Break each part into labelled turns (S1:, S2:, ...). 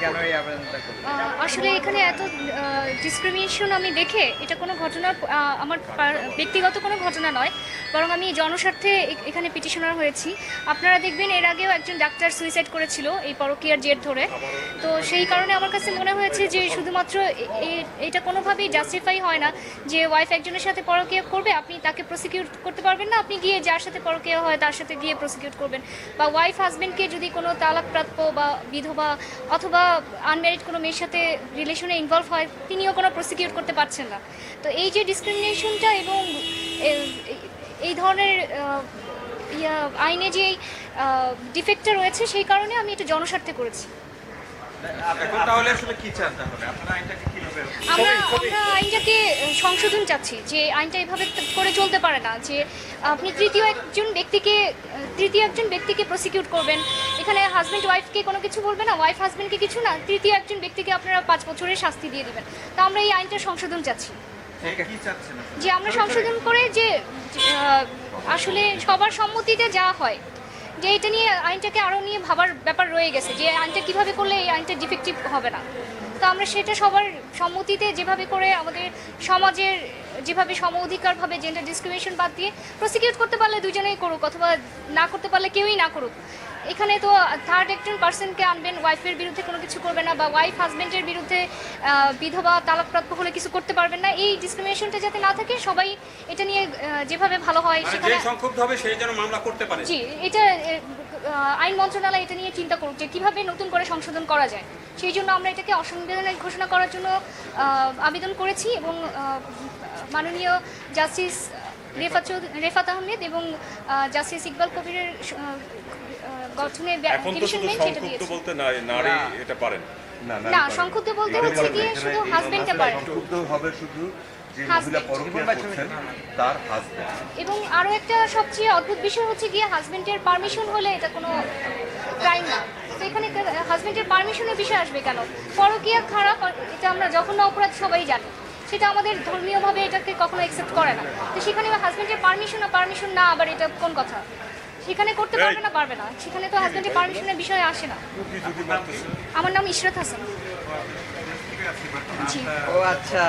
S1: কেন এই আবেদনটা করলেন?
S2: আসলে এখানে এত ডিসক্রিমিনেশন আমি দেখে এটা কোনো ঘটনা আমার ব্যক্তিগত কোনো ঘটনা নয়, বরং আমি জনস্বার্থে এখানে পিটিশনার হয়েছি। আপনারা দেখবেন এর আগেও একজন ডাক্তার সুইসাইড করেছিল এই পরকীয়ার জের ধরে। তো সেই কারণে আমার কাছে মনে হয়েছে যে শুধুমাত্র এটা কোনোভাবেই জাস্টিফাই হয় না যে ওয়াইফ একজনের সাথে পরকীয়া করবে, আপনি তাকে প্রসিকিউট করতে পারবেন না, আপনি গিয়ে যার সাথে পরকীয়া হয় তার সাথে গিয়ে প্রসিকিউট করবেন। বা ওয়াইফ হাজব্যান্ডকে যদি কোনো তালাকপ্রাপ্য বা বিধবা অথবা আনম্যারিড কোনো মেয়ের সাথে রিলেশনে ইনভলভ হয়, তিনিও কোনো প্রসিকিউট করতে পারছেন না। তো এই যে ডিসক্রিমিনেশনটা এবং এই ধরনের আইনে যে ডিফেক্টটা রয়েছে, সেই কারণে আমি এটা জনস্বার্থে করেছি।
S3: এখন তাহলে আসলে কি চান? তাহলে আপনারা আইনটাকে কিভাবে
S2: আমরা আইনটাকে সংশোধন চাচ্ছি যে আইনটা এভাবে করে চলতে পারে না যে আপনি তৃতীয় একজন ব্যক্তিকে প্রসিকিউট করবেন। এখানে হাজব্যান্ড ওয়াইফকে কোনো কিছু বলবে না, ওয়াইফ হাজব্যান্ডকে কিছু না, তৃতীয় একজন ব্যক্তিকে আপনারা 5 বছরের শাস্তি দিয়ে দেবেন। তো আমরা এই আইনটা সংশোধন চাচ্ছি
S3: কি চাচ্ছেন?
S2: যে আমরা সংশোধন করে যে আসলে সবার সম্মতিতে যা হয়, যে এটা নিয়ে আইনটাকে আরও নিয়ে ভাবার ব্যাপার রয়ে গেছে যে আইনটা কীভাবে করলে এই আইনটা ডিফেক্টিভ হবে না। তো আমরা সেটা সবার সম্মতিতে যেভাবে করে আমাদের সমাজের যেভাবে সম অধিকারভাবে জেন্ডার ডিসক্রিমিনেশন বাদ দিয়ে প্রসিকিউট করতে পারলে দুজনেই করুক, অথবা না করতে পারলে কেউই না করুক। এখানে তো থার্ড একজন পার্সনকে আনবেন, ওয়াইফের বিরুদ্ধে কোনো কিছু করবে না, বা ওয়াইফ হাজব্যান্ডের বিরুদ্ধে বিধবা তালাকপ্রাপ্ত হলে কিছু করতে পারবেন না। এই ডিসক্রিমিনেশনটা যাতে না থাকে, সবাই এটা নিয়ে যেভাবে ভালো হয় সেখানে
S3: সংক্ষুব্ধ হবে সেই জন্য মামলা করতে পারে।
S2: জি, এটা আইন মন্ত্রণালয় এটা নিয়ে চিন্তা করুক যে কীভাবে নতুন করে সংশোধন করা যায়। সেই জন্য আমরা এটাকে অসাংবিধানিক ঘোষণা করার জন্য আবেদন করেছি এবং মাননীয় জাস্টিস রেফাত আহমেদ এবং জাস্টিস ইকবাল কবিরের গঠনে ডিভিশন বেঞ্চ এটা দিয়েছে।
S4: বলতে নারী এটা পারেন
S2: না, সংক্ষুব্ধ বলতে হচ্ছে গিয়ে শুধু হাজবেন্ডটা পারে।
S5: সংক্ষুব্ধ হবে শুধু যে মহিলা পরকীয়া করছেন তার হাজবেন্ড।
S2: এবং আরও একটা সবচেয়ে অদ্ভুত বিষয় হচ্ছে গিয়ে হাজবেন্ডের পারমিশন হলে এটা কোনো ক্রাইম না। তো এখানে হাজবেন্ডের পারমিশনের বিষয় আসবে কেন? পরকীয়া খারাপ, এটা আমরা জঘন্য অপরাধ সবাই জানি, সেটা আমাদের ধর্মীয়ভাবে এটাকে কখনো অ্যাকসেপ্ট করে না। তো সেখানে হাজবেন্ডের পারমিশন না, আবার এটা কোন কথা? সেখানে করতে পারবে না, পারবে না, সেখানে তো হাজবেন্ডের পারমিশনের বিষয় আসে না। আমার নাম ইশরাত হাসান। জি।
S1: ও আচ্ছা,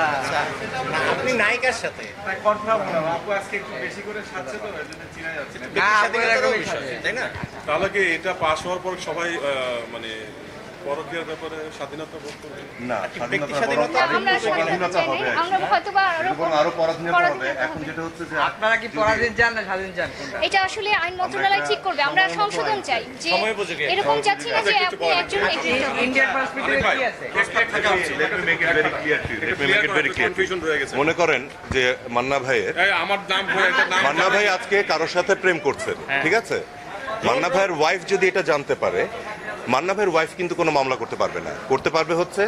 S6: আপনি নায়িকার সাথে
S3: কনফার্ম হলাম, আপু আজকে একটু বেশি করে সাজছে তো এজন্য চিনা যাচ্ছে না।
S6: ব্যক্তিগত বিষয়, তাই না?
S4: তাহলে কি এটা পাস হওয়ার পর সবাই মানে পরকীয়ার ব্যাপারে স্বাধীনতা বোধ করবে?
S5: না,
S6: ব্যক্তি
S5: স্বাধীনতা
S2: আমরা
S5: পরাধীনতা হবে,
S2: আমরা হয়তো বা
S5: আরো পরাধীনতা হবে। এখন যেটা হচ্ছে যে
S1: আপনারা কি পরাধীন চান না স্বাধীন চান কোনটা?
S2: এটা আসলে আইন মন্ত্রণালয় ঠিক করবে। আমরা সংশোধন চাই যে এরকম চাচ্ছি না যে আপনি একজন
S1: ইন্ডিয়ান পার্সপেক্টিভে কি আছে?
S5: let me make it very clear to you. Let me make it very clear to you.
S4: Confusion রয়ে গেছে।
S5: মনে করেন যে মান্না ভাইয়ের
S4: আমার নাম
S5: মান্না ভাই আজকে কারোর সাথে প্রেম করছেন, ঠিক আছে? মান্না ভাইয়ের ওয়াইফ যদি এটা জানতে পারে, মান্না ভাইয়ের ওয়াইফ কিন্তু কোনো মামলা করতে পারবে না। করতে পারবে হচ্ছে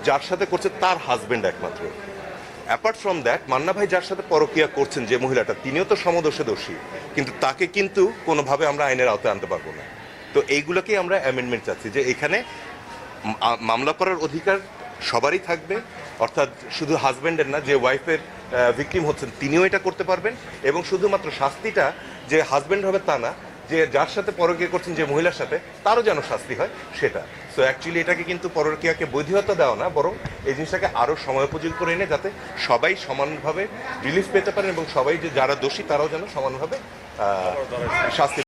S5: যার সাথে করছে তার হাজবেন্ড একমাত্র। অ্যাপার্ট ফ্রম দ্যাট, মান্না ভাই যার সাথে পরকীয়া করছেন যে মহিলাটা, তিনিও তো সমদোষে দোষী, কিন্তু তাকে কিন্তু কোনোভাবে আমরা আইনের আওতায় আনতে পারবো না। তো এইগুলোকেই আমরা অ্যামেন্ডমেন্ট চাচ্ছি যে এখানে মামলা করার অধিকার সবারই থাকবে, অর্থাৎ শুধু হাজব্যান্ডের না, যে ওয়াইফের ভিকটিম হচ্ছেন তিনিও এটা করতে পারবেন। এবং শুধুমাত্র শাস্তিটা যে হাজব্যান্ড হবে তা না, যে যার সাথে পরকীয়া করছেন যে মহিলার সাথে, তারও যেন শাস্তি হয় সেটা। সো অ্যাকচুয়ালি এটাকে কিন্তু পরকীয়াকে বৈধতা দেওয়া না, বরং এই জিনিসটাকে আরও সময়োপযোগী করে এনে যাতে সবাই সমানভাবে রিলিফ পেতে পারেন এবং সবাই যে যারা দোষী তারাও যেন সমানভাবে শাস্তি